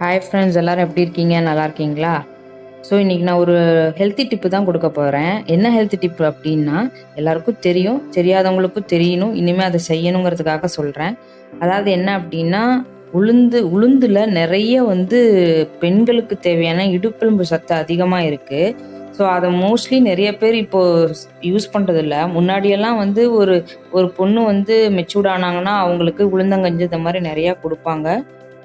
Hi friends, எல்லாரும் எப்படி இருக்கீங்க? நல்லா இருக்கீங்களா? ஸோ இன்றைக்கி நான் ஒரு ஹெல்த்தி டிப்பு தான் கொடுக்க போகிறேன். என்ன ஹெல்த்தி டிப்பு அப்படின்னா, எல்லாருக்கும் தெரியும், தெரியாதவங்களுக்கும் தெரியணும், இனிமேல் அதை செய்யணுங்கிறதுக்காக சொல்கிறேன். அதாவது என்ன அப்படின்னா, உளுந்தில் நிறைய பெண்களுக்கு தேவையான இடுப்பெலும்பு சத்து அதிகமாக இருக்குது. ஸோ அதை மோஸ்ட்லி நிறைய பேர் இப்போது யூஸ் பண்ணுறதில்ல. முன்னாடியெல்லாம் ஒரு ஒரு பொண்ணு மெச்சூர்ட் ஆனாங்கன்னா அவங்களுக்கு உளுந்தங்கஞ்சி இந்த மாதிரி நிறையா கொடுப்பாங்க.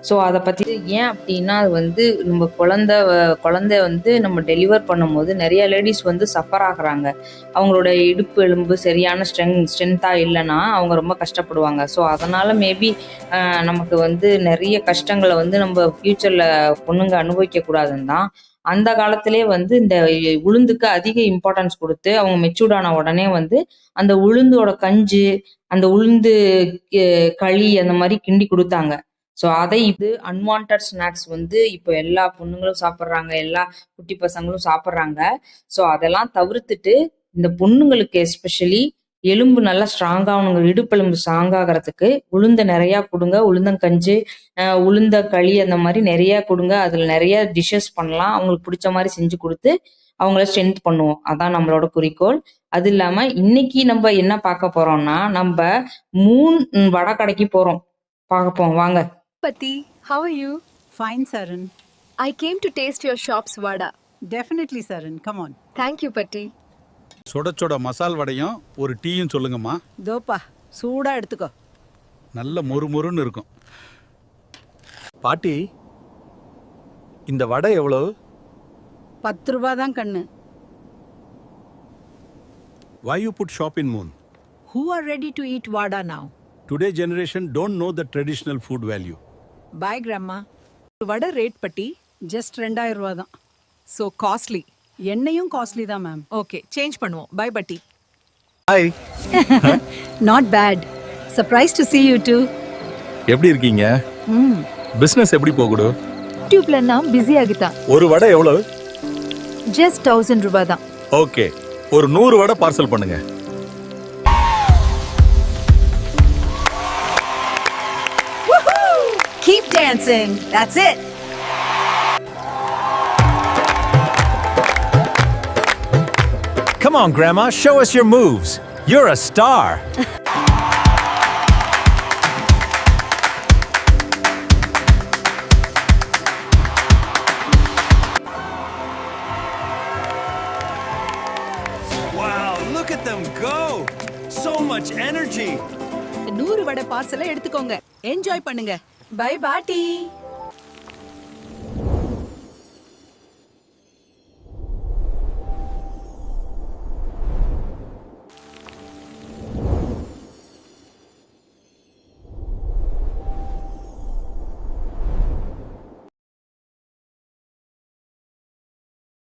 ஸோ அதை பற்றி ஏன் அப்படின்னா, அது நம்ம குழந்தை நம்ம டெலிவர் பண்ணும்போது நிறைய லேடிஸ் சஃபர் ஆகுறாங்க. அவங்களோட இடுப்பு எலும்பு சரியான ஸ்ட்ரென்த்தாக இல்லைன்னா அவங்க ரொம்ப கஷ்டப்படுவாங்க. ஸோ அதனால் மேபி நமக்கு நிறைய கஷ்டங்களை நம்ம ஃப்யூச்சரில் பொண்ணுங்க அனுபவிக்கக்கூடாதுன்னு தான் அந்த காலத்திலே இந்த உளுந்துக்கு அதிக இம்பார்ட்டன்ஸ் கொடுத்து அவங்க மெச்சூர்டான உடனே அந்த உளுந்தோட கஞ்சி, அந்த உளுந்து களி அந்த மாதிரி கிண்டி கொடுத்தாங்க. ஸோ அதை அன்வான்ட் ஸ்நாக்ஸ் இப்போ எல்லா பொண்ணுங்களும் சாப்பிட்றாங்க, எல்லா குட்டி பசங்களும் சாப்பிட்றாங்க. ஸோ அதெல்லாம் தவிர்த்துட்டு இந்த பொண்ணுங்களுக்கு எஸ்பெஷலி எலும்பு நல்லா ஸ்ட்ராங்காகணுங்க, இடுப்பெலும்பு ஸ்ட்ராங் ஆகிறதுக்கு உளுந்த நிறையா கொடுங்க. உளுந்தங்கஞ்சி, உளுந்த களி அந்த மாதிரி நிறையா கொடுங்க. அதில் நிறைய டிஷ்ஷஸ் பண்ணலாம். அவங்களுக்கு பிடிச்ச மாதிரி செஞ்சு கொடுத்து அவங்கள ஸ்ட்ரென்த் பண்ணுவோம். அதான் நம்மளோட குறிக்கோள். அது இல்லாமல் இன்னைக்கு நம்ம என்ன பார்க்க போறோம்னா, நம்ம வடை கடைக்கு போகிறோம், பார்ப்போம் வாங்க. Pati, how are you? Fine, Saran. I came to taste your shop's vada. Definitely, Saran. Come on. Thank you, Pati. சுட மசால் வடையும் ஒரு டீயும் சொல்லுங்கம்மா. தோப்பா சூடா எடுத்துக்கோ. நல்ல மொறுமொறுன்னு இருக்கும். பாட்டி, இந்த வடை எவ்வளவு? 10 ரூபாய் தான் கண்ணு. Why you put shop in Moon? Who are ready to eat vada now? Today generation don't know the traditional food value. Bye, Grandma. Vada rate பட்டி ஜஸ்ட் 2000 ரூபாய் தான். So costly. எண்ணெயும் காஸ்ட்லி தான் மேம். ஓகே, சேஞ்ச் பண்ணுவோம். Bye பட்டி. Hi. Not bad. Surprise to see you too. எப்படி இருக்கீங்க? Business எப்படி போகுது? யூடியூப்ல நான் பிஸி ஆகிட்டா. ஒரு வடை எவ்வளவு? ஜஸ்ட் 1000 ரூபாய் தான். ஓகே, ஒரு 100 வடை பார்சல் பண்ணுங்க. Keep dancing. That's it. Come on, Grandma, show us your moves. You're a star. Wow, look at them go. So much energy. 100 வடை பார்சலை எடுத்துக்கோங்க. என்ஜாய் பண்ணுங்க. பை பாட்டி.